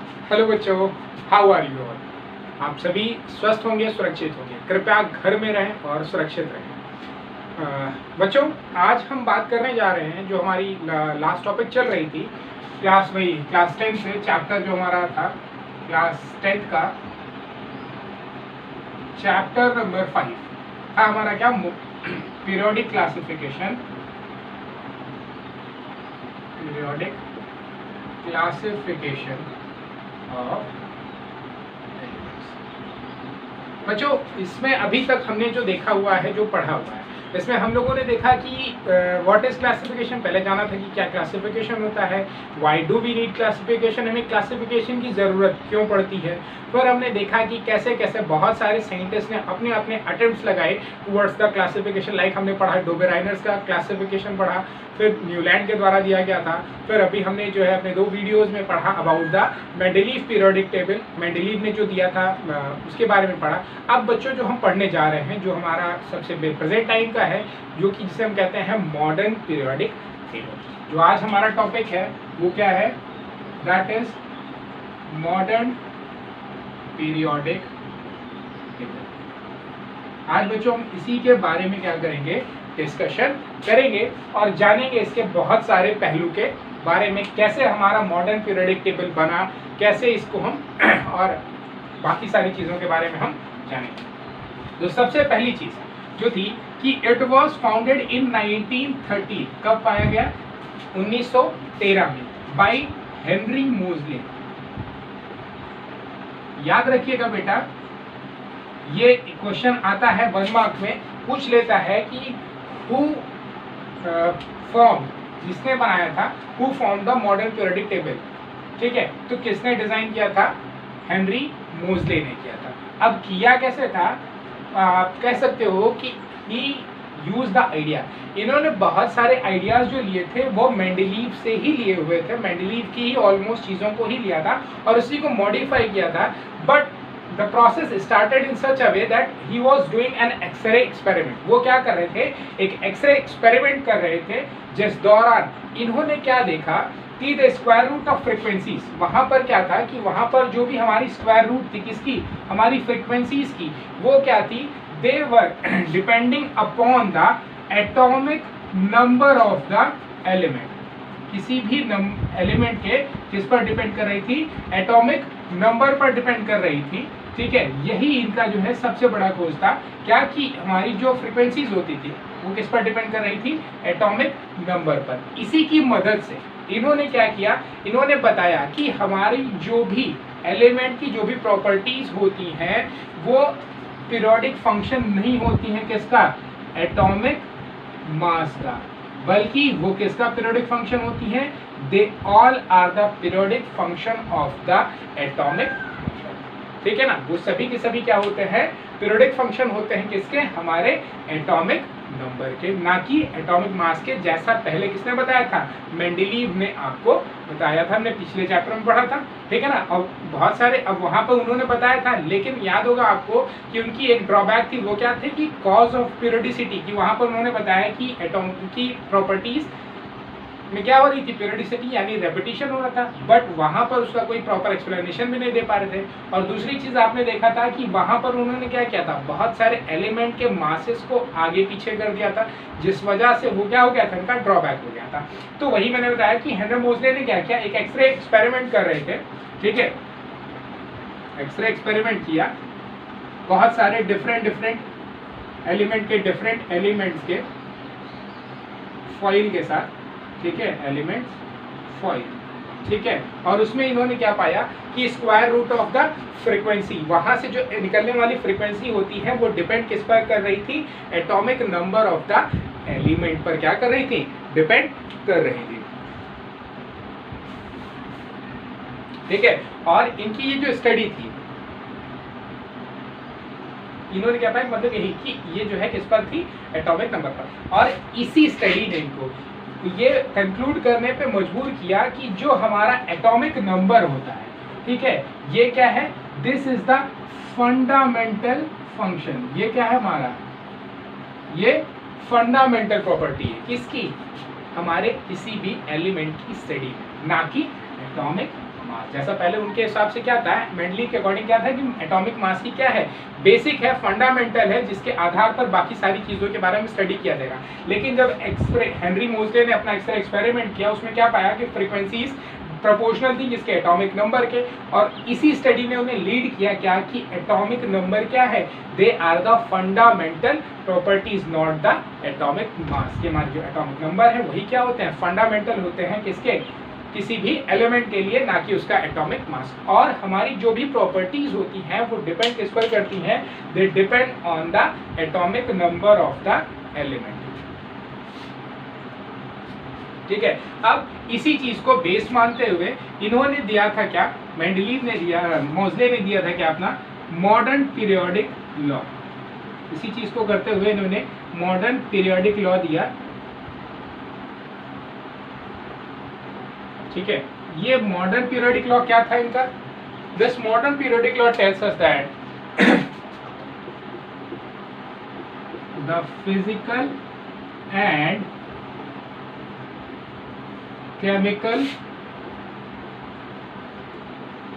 Hello बच्चों, how are you all. आप सभी स्वस्थ होंगे, सुरक्षित होंगे। कृपया घर में रहें और सुरक्षित रहें। बच्चों, आज हम बात करने जा रहे हैं जो हमारी लास्ट टॉपिक चल रही थी क्लास 10 से चैप्टर जो हमारा था क्लास 10 का चैप्टर नंबर 5 था हमारा क्या, पीरियोडिक क्लासिफिकेशन ऑफ बच्चों। इसमें अभी तक हमने जो देखा हुआ है, जो पढ़ा हुआ है, इसमें हम लोगों ने देखा कि व्हाट इज क्लासिफिकेशन। पहले जाना था कि क्या क्लासिफिकेशन होता है, why do we need classification, हमें क्लासिफिकेशन की ज़रूरत क्यों पड़ती है। फिर हमने देखा कि कैसे कैसे बहुत सारे साइंटिस्ट ने अपने अपने अटेम्प्ट्स लगाए टुवर्ड्स द क्लासिफिकेशन। लाइक हमने पढ़ा डोबेराइनर्स का क्लासिफिकेशन पढ़ा, फिर न्यूलैंड के द्वारा दिया गया था। फिर अभी हमने जो है अपने 2 वीडियोज़ में पढ़ा about the Mendeleev periodic table, Mendeleev ने जो दिया था उसके बारे में पढ़ा। अब बच्चों जो हम पढ़ने जा रहे हैं, जो हमारा सबसे प्रेजेंट टाइम का है, जो कि जिसे हम कहते हैं मॉडर्न पीरियोडिक टेबल। जो आज हमारा टॉपिक है वो क्या है, that is modern periodic table. आज बच्चों हम इसी के बारे में क्या करेंगे, डिस्कशन करेंगे और जानेंगे इसके बहुत सारे पहलू के बारे में, कैसे हमारा मॉडर्न पीरियोडिक टेबल बना, कैसे इसको हम और बाकी सारी चीज़ों के बारे में हम जानेंगे। तो सबसे पहली चीज़ जो थी कि इट वॉज फाउंडेड इन 1930। कब पाया गया, 1913 में, बाई हेनरी मोजले। याद रखिएगा बेटा, ये क्वेश्चन आता है 1 मार्क में, पूछ लेता है कि हु फॉर्म, जिसने बनाया था, who form the modern periodic table. ठीक है, तो किसने डिजाइन किया था, हेनरी मोजले ने किया था। अब किया कैसे था, आप कह सकते हो कि ही यूज द आइडिया। इन्होंने बहुत सारे आइडियाज जो लिए थे वो मेंडेलीव से ही लिए हुए थे, मेंडेलीव की ही ऑलमोस्ट चीज़ों को ही लिया था और उसी को मॉडिफाई किया था। But the process started in such a way that he was doing an X ray experiment. वो क्या कर रहे थे, एक एक्सरे एक्सपेरिमेंट कर रहे थे, जिस दौरान इन्होंने क्या देखा कि the square root of frequencies, वहाँ पर क्या था कि वहाँ पर जो भी हमारी स्क्वायर रूट थी किसकी, हमारी फ्रिक्वेंसीज की, वो क्या थी, they were depending upon the atomic number of the element. किसी भी एलिमेंट के किस पर डिपेंड कर रही थी, एटॉमिक नंबर पर डिपेंड कर रही थी। ठीक है, यही इनका जो है सबसे बड़ा खोज था, क्या कि हमारी जो फ्रिक्वेंसीज होती थी वो किस पर डिपेंड कर रही थी, एटॉमिक नंबर पर। इसी की मदद से इन्होंने क्या किया, इन्होंने बताया कि हमारी जो भी एलिमेंट की जो भी प्रॉपर्टीज होती हैं वो पीरियोडिक फंक्शन नहीं होती हैं किसका, एटॉमिक मास का, बल्कि वो किसका पीरियोडिक फंक्शन होती हैं, they all are the periodic function of the atomic. ठीक है ना, वो सभी के सभी क्या होते हैं, पीरियोडिक फंक्शन होते हैं किसके, हमारे एटॉमिक नंबर के, ना कि एटॉमिक मास के, जैसा पहले किसने बताया था, मेंडेलीव ने आपको बताया था, हमने पिछले चैप्टर में पढ़ा था। ठीक है ना, और बहुत सारे अब वहां पर उन्होंने बताया था, लेकिन याद होगा आपको कि उनकी एक ड्रॉबैक थी, वो क्या थे कि कॉज ऑफ पीरियोडिसिटी की। वहां पर उन्होंने बताया कि एटॉम की प्रॉपर्टीज में क्या हो रही थी, पीरियोडिसिटी यानी रेपिटेशन हो रहा था, बट वहां पर उसका कोई प्रॉपर एक्सप्लेनेशन भी नहीं दे पा रहे थे। और दूसरी चीज आपने देखा था कि वहां पर उन्होंने क्या किया था, बहुत सारे एलिमेंट के मासेस को आगे पीछे कर दिया था, जिस वजह से वो क्या हो गया था, उनका ड्रॉबैक हो गया था। तो वही मैंने बताया कि हेनरी मोजले ने क्या किया, एक एक्सरे एक्सपेरिमेंट कर रहे थे। ठीक है, एक्सरे एक्सपेरिमेंट किया, बहुत सारे डिफरेंट एलिमेंट के, डिफरेंट एलिमेंट्स के फॉइल के साथ। ठीक है, एलिमेंट्स फॉइल। ठीक है, और उसमें इन्होंने क्या पाया कि square root of the frequency, वहां से जो निकलने वाली फ्रीक्वेंसी होती है वो डिपेंड किस पर कर रही थी, atomic number of the element पर क्या कर रही थी, डिपेंड कर रही थी। ठीक है, और इनकी ये जो स्टडी थी, इन्होंने क्या पाया, मतलब यही कि ये जो है किस पर थी, एटॉमिक नंबर पर। और इसी स्टडी ने इनको ये कंक्लूड करने पे मजबूर किया कि जो हमारा एटॉमिक नंबर होता है, ठीक है, ये क्या है, this is the fundamental function. ये क्या है हमारा, ये फंडामेंटल प्रॉपर्टी है किसकी, हमारे किसी भी एलिमेंट की स्टडी में, ना कि एटॉमिक मास। जैसा पहले उनके हिसाब से क्या था, मेंडलीव के अकॉर्डिंग क्या था कि एटॉमिक मास की क्या है, बेसिक है, फंडामेंटल है, जिसके आधार पर बाकी सारी चीज़ों के बारे में स्टडी किया जाएगा। लेकिन जब हेनरी मोज़ले ने अपना एक्सपेरिमेंट किया, उसमें क्या पाया कि फ्रीक्वेंसीज प्रोपोर्शनल थी जिसके एटॉमिक नंबर के, और इसी स्टडी ने उन्हें लीड किया क्या कि एटॉमिक नंबर क्या है, they are the fundamental properties not the atomic mass. के हमारे जो एटॉमिक नंबर है वही क्या होते हैं, फंडामेंटल होते हैं किसके, किसी भी एलिमेंट के लिए, ना कि उसका एटॉमिक मास। और हमारी जो भी प्रॉपर्टीज होती हैं वो डिपेंड किस पर करती हैं, they depend on the atomic number of the element. ठीक है, अब इसी चीज को बेस मानते हुए इन्होंने दिया था क्या, मेंडलीव ने दिया, मोज़ले ने दिया था क्या, अपना मॉडर्न पीरियोडिक लॉ। इसी चीज को करते हुए इन्होंने मॉडर्न पीरियोडिक लॉ दिया। ठीक है, ये मॉडर्न पीरियोडिक लॉ क्या था इनका, this modern periodic law tells us that the physical and chemical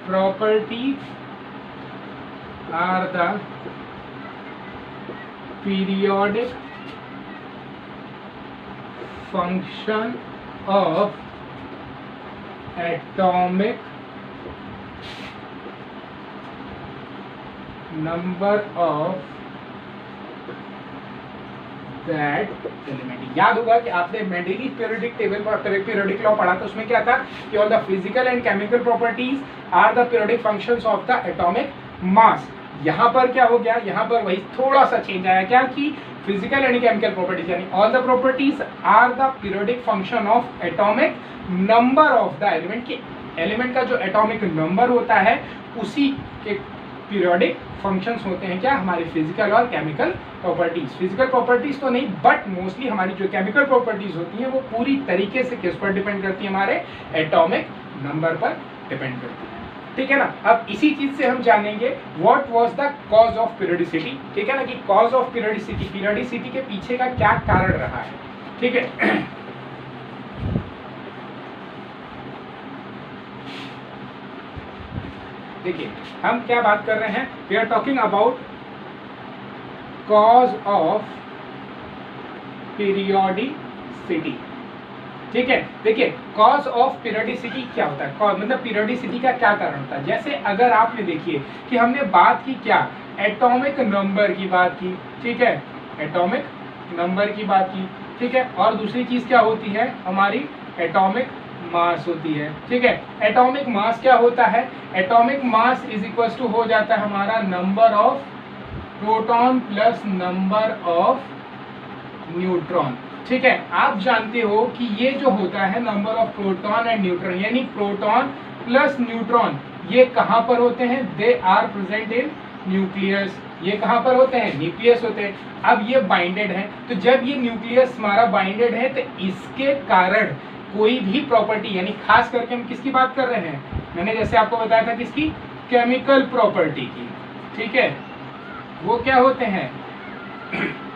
properties are the periodic function of atomic number of that element। याद होगा कि आपने मेंडलीव पीरियोडिक टेबल पर पीरियोडिक लॉ पढ़ा था, उसमें क्या था कि all the physical and chemical properties are the periodic functions of the atomic mass. यहाँ पर क्या हो गया, यहाँ पर वही थोड़ा सा चेंज आया क्या कि फिजिकल एंड केमिकल प्रॉपर्टीज यानी all the properties are the periodic function of atomic number of the element. की एलिमेंट का जो एटॉमिक नंबर होता है उसी के पीरियोडिक फंक्शंस होते हैं क्या, हमारी फिजिकल और केमिकल प्रॉपर्टीज। फिजिकल प्रॉपर्टीज तो नहीं, बट मोस्टली हमारी जो केमिकल प्रॉपर्टीज होती हैं वो पूरी तरीके से किस पर डिपेंड करती है, हमारे एटॉमिक नंबर पर डिपेंड करती है। ठीक है ना, अब इसी चीज से हम जानेंगे what was the cause of periodicity. ठीक है ना, कि कॉज ऑफ पीरियोडिसिटी, पीरियोडिसिटी के पीछे का क्या कारण रहा है। ठीक है, देखिए हम क्या बात कर रहे हैं, we are talking about cause of periodicity. ठीक है, देखिए कॉज ऑफ पीरियोडिसिटी क्या होता है, कॉज मतलब पीरियोडिसिटी का क्या कारण होता है। जैसे अगर आपने देखिए कि हमने बात की क्या, एटॉमिक नंबर की बात की। ठीक है, एटॉमिक नंबर की बात की। ठीक है, और दूसरी चीज क्या होती है, हमारी एटॉमिक मास होती है। ठीक है, एटॉमिक मास क्या होता है, atomic mass is equal to हो जाता है हमारा number of proton plus number of neutron. ठीक है, आप जानते हो कि ये जो होता है number of proton and neutron, यानी प्रोटॉन प्लस न्यूट्रॉन, ये कहाँ पर होते हैं, they are present in nucleus. ये कहाँ पर होते हैं, न्यूक्लियस होते हैं। अब ये बाइंडेड है, तो जब ये न्यूक्लियस हमारा बाइंडेड है तो इसके कारण कोई भी प्रॉपर्टी, यानी खास करके हम किसकी बात कर रहे हैं, मैंने जैसे आपको बताया था किसकी, केमिकल प्रॉपर्टी की। ठीक है, वो क्या होते हैं।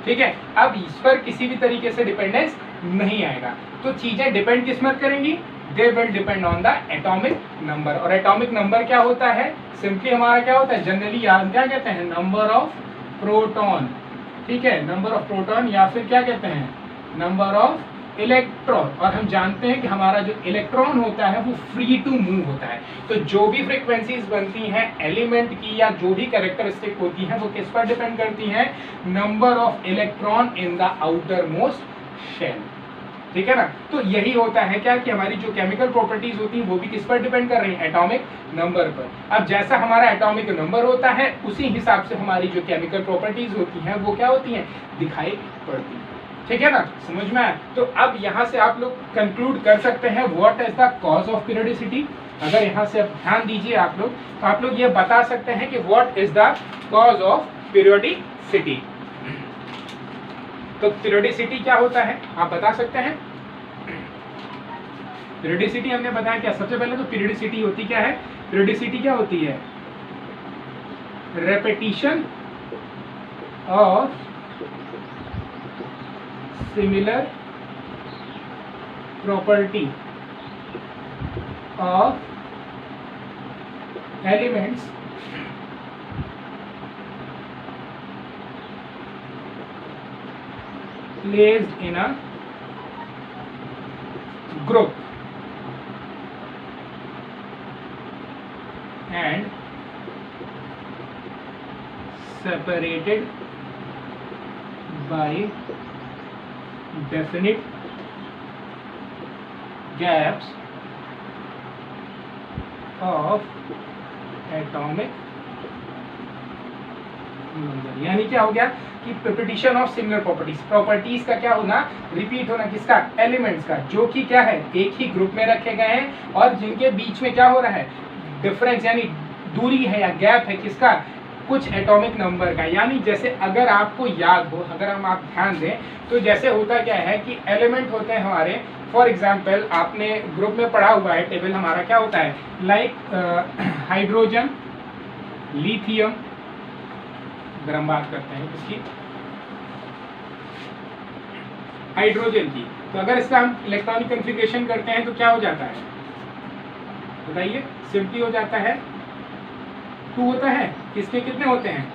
ठीक है, अब इस पर किसी भी तरीके से डिपेंडेंस नहीं आएगा, तो चीजें डिपेंड किस पर करेंगी, they will depend on the atomic number. और एटॉमिक नंबर क्या होता है, सिंपली हमारा क्या होता है, जनरली याद क्या कहते हैं, नंबर ऑफ प्रोटॉन। ठीक है, नंबर ऑफ प्रोटॉन, या फिर क्या कहते हैं, नंबर ऑफ इलेक्ट्रॉन। और हम जानते हैं कि हमारा जो इलेक्ट्रॉन होता है वो फ्री टू मूव होता है, तो जो भी फ्रीक्वेंसीज बनती हैं एलिमेंट की या जो भी कैरेक्टरिस्टिक होती हैं वो किस पर डिपेंड करती हैं, number of electron in the outermost shell. ठीक है ना, तो यही होता है क्या कि हमारी जो केमिकल प्रॉपर्टीज होती हैं वो भी किस पर डिपेंड कर रही हैं, एटॉमिक नंबर पर। अब जैसा हमारा एटॉमिक नंबर होता है उसी हिसाब से हमारी जो केमिकल प्रॉपर्टीज होती हैं वो क्या होती हैं, दिखाई पड़ती हैं। ठीक है ना, समझ में आया। तो अब यहाँ से आप लोग कंक्लूड कर सकते हैं what is the cause of periodicity. अगर यहाँ से ध्यान दीजिए आप लोग, तो आप लोग ये बता सकते हैं कि what is the cause of periodicity. तो पीरियोडिसिटी क्या होता है आप बता सकते हैं। पीरियोडिसिटी हमने बताया क्या, सबसे पहले तो पीरियोडिसिटी होती क्या है, पीरियोडिसिटी क्या होती है, repetition of similar property of elements placed in a group and separated by definite gaps of atomic number। यानी क्या हो गया कि repetition of similar properties, properties का क्या होना, रिपीट होना, किसका, एलिमेंट्स का, जो कि क्या है एक ही ग्रुप में रखे गए हैं और जिनके बीच में क्या हो रहा है, डिफरेंस यानी दूरी है या गैप है, किसका, कुछ एटॉमिक नंबर का। यानी जैसे अगर आपको याद हो, अगर हम आप ध्यान दें तो जैसे होता क्या है कि एलिमेंट होते हैं हमारे, फॉर एग्जाम्पल आपने ग्रुप में पढ़ा हुआ है, टेबल हमारा क्या होता है, लाइक हाइड्रोजन, लिथियम, अगर हम बात करते हैं इसकी हाइड्रोजन की, तो अगर इसका हम इलेक्ट्रॉनिक कॉन्फ़िगरेशन करते हैं तो क्या हो जाता है, बताइए, सिंपली हो जाता है 2 होता है, किसके कितने होते हैं,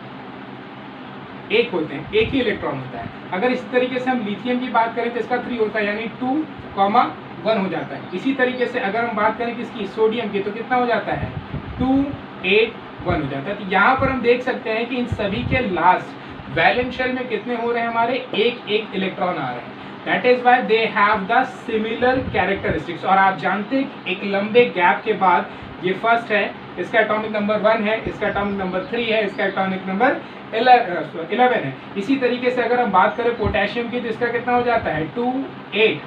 1 होते हैं, एक ही इलेक्ट्रॉन होता है। अगर इस तरीके से हम लिथियम की बात करें तो इसका 3 होता है, यानी 2, 1 हो जाता है। इसी तरीके से अगर हम बात करें किसकी, सोडियम की, तो कितना हो जाता है, 2, 8, 1 हो जाता है। तो यहाँ पर हम देख सकते हैं कि इन सभी के लास्ट वैलेंस शेल में कितने हो रहे हैं, हमारे एक इलेक्ट्रॉन आ रहे हैं। That is why they have the similar characteristics. और आप जानते हैं एक लंबे गैप के बाद ये फर्स्ट है, इसका एटॉमिक नंबर 1 है, इसका एटॉमिक नंबर 3 है, इसका एटॉमिक नंबर 11 है। इसी तरीके से अगर हम बात करें पोटेशियम की तो इसका कितना हो जाता है, 2, 8,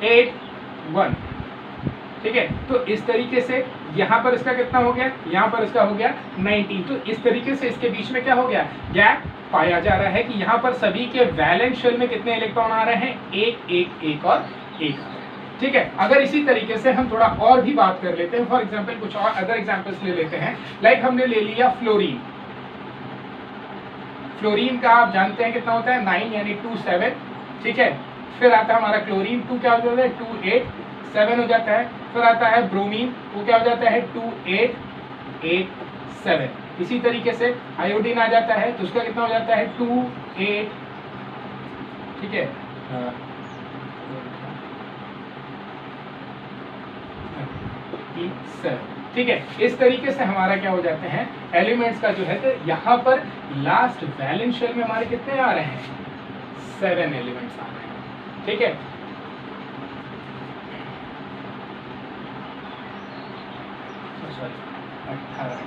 8, 1, ठीक है। तो इस तरीके से यहाँ पर इसका कितना हो गया, यहाँ पर इसका हो गया 19। तो इस तरीके से इसके बीच में क्या हो गया, गैप पाया जा रहा है कि यहाँ पर सभी के वैलेंस शेल में कितने इलेक्ट्रॉन आ रहे हैं, एक और एक, ठीक है। अगर इसी तरीके से हम थोड़ा और भी बात कर लेते हैं, फॉर एग्जांपल कुछ और अदर एग्जांपल्स ले लेते हैं, लाइक हमने ले लिया फ्लोरीन। फ्लोरीन का आप जानते हैं कितना होता है, 9 यानी 2, 7, ठीक है। फिर आता है हमारा क्लोरीन, 2 क्या हो जाता है, 2, 8, 7 हो जाता है। फिर आता है ब्रोमीन, वो क्या हो जाता है, 2, 8, 8, 7। इसी तरीके से आयोडीन आ जाता है तो उसका कितना हो जाता है, 2, 8, ठीक है, 7, ठीक है। इस तरीके से हमारा क्या हो जाते हैं एलिमेंट्स का जो है, तो यहाँ पर लास्ट वैलेंस शेल में हमारे कितने आ रहे हैं, 7 एलिमेंट्स आ रहे हैं, ठीक है। सॉरी 18,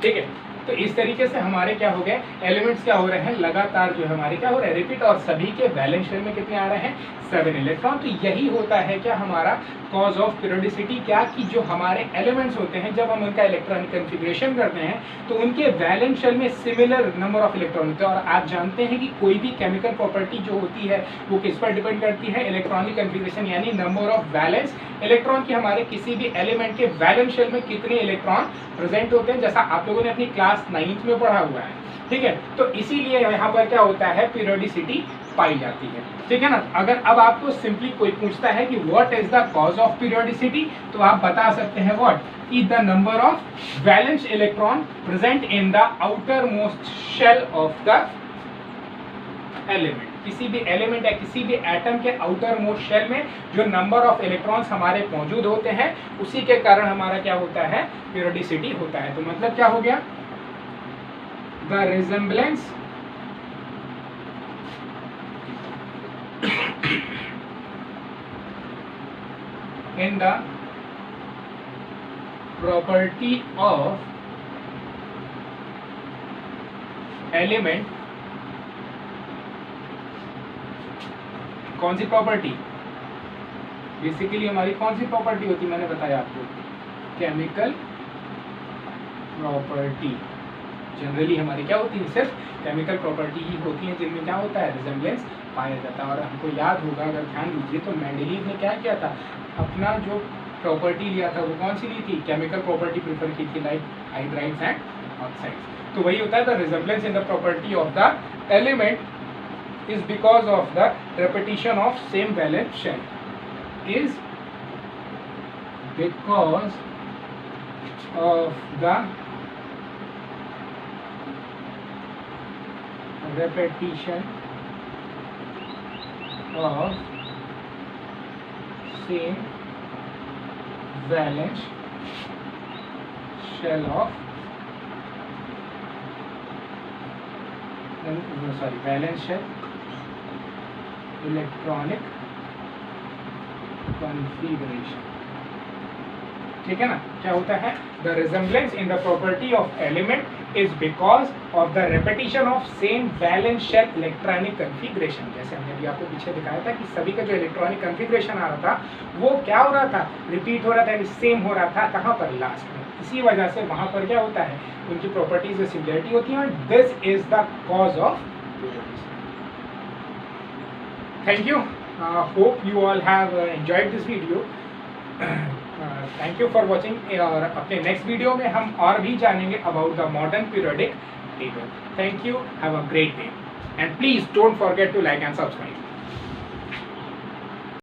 ठीक है। तो इस तरीके से हमारे क्या हो गए एलिमेंट्स क्या हो रहे हैं, लगातार जो हमारे क्या हो रहा है, रिपीट, और सभी के वैलेंस शेल में कितने आ रहे हैं, 7 इलेक्ट्रॉन। तो यही होता है क्या हमारा कॉज ऑफ पीरियोडिसिटी, क्या कि जो हमारे एलिमेंट्स होते हैं जब हम उनका इलेक्ट्रॉनिक कॉन्फ़िगरेशन करते हैं तो उनके वैलेंस शेल में सिमिलर नंबर ऑफ इलेक्ट्रॉन होते हैं। और आप जानते हैं कि कोई भी केमिकल प्रॉपर्टी जो होती है वो किस पर डिपेंड करती है, इलेक्ट्रॉनिक कॉन्फ़िगरेशन यानी नंबर ऑफ वैलेंस इलेक्ट्रॉन की हमारे किसी भी एलिमेंट के वैलेंस शेल में कितने इलेक्ट्रॉन प्रेजेंट होते हैं, जैसा आप लोगों ने अपनी क्लास 9th में पढ़ा हुआ है, ठीक है। तो इसीलिए यहाँ पर क्या होता है, पीरियोडिसिटी पाई जाती है, ठीक है ना। अगर अब आपको सिंपली कोई पूछता है कि what is the cause of periodicity, तो आप बता सकते हैं what is the number of valence electron present in the outermost shell of the element. किसी भी एलिमेंट या किसी भी एटम के आउटर मोस्ट शेल में जो नंबर ऑफ इलेक्ट्रॉन्स हमारे मौजूद होते हैं उसी के कारण हमारा क्या होता है, पीरियोडिसिटी होता है। तो मतलब क्या हो गया, the resemblance in the property of element, कौन सी प्रॉपर्टी, बेसिकली हमारी कौन सी प्रॉपर्टी होती है, मैंने बताया आपको, केमिकल प्रॉपर्टी। जनरली हमारी क्या होती है, सिर्फ केमिकल प्रॉपर्टी ही होती है जिनमें क्या होता है, रिजेम्बलेंस पाया जाता है। और हमको याद होगा, अगर ध्यान दीजिए, तो मेंडेलीव ने क्या किया था, अपना जो प्रॉपर्टी लिया था वो कौन सी ली थी, केमिकल प्रॉपर्टी प्रेफर की थी, लाइक हाइड्राइड्स एंड ऑक्साइड्स। तो वही होता है the resemblance in the property of the element is because of the repetition of same valence shell, is because of the repetition of same valence shell of valence shell electronic configuration. ठीक है ना, क्या होता है? The resemblance in the property of element is because of the repetition of same valence shell electronic configuration. जैसे हमने अभी आपको पीछे दिखाया था कि सभी का जो इलेक्ट्रॉनिक कॉन्फ़िगरेशन आ रहा था वो क्या हो रहा था? रिपीट हो रहा था, सेम हो रहा था। कहाँ पर? लास्ट में। इसी वजह से वहाँ पर क्या होता है, उनकी प्रॉपर्टीज में सिमिलरिटी होती है, और this is the cause of. Thank you. Hope you all have enjoyed this video. Thank you for watching. और अपने next video में हम और भी जानेंगे about the modern periodic table. Thank you. Have a great day. And please don't forget to like and subscribe.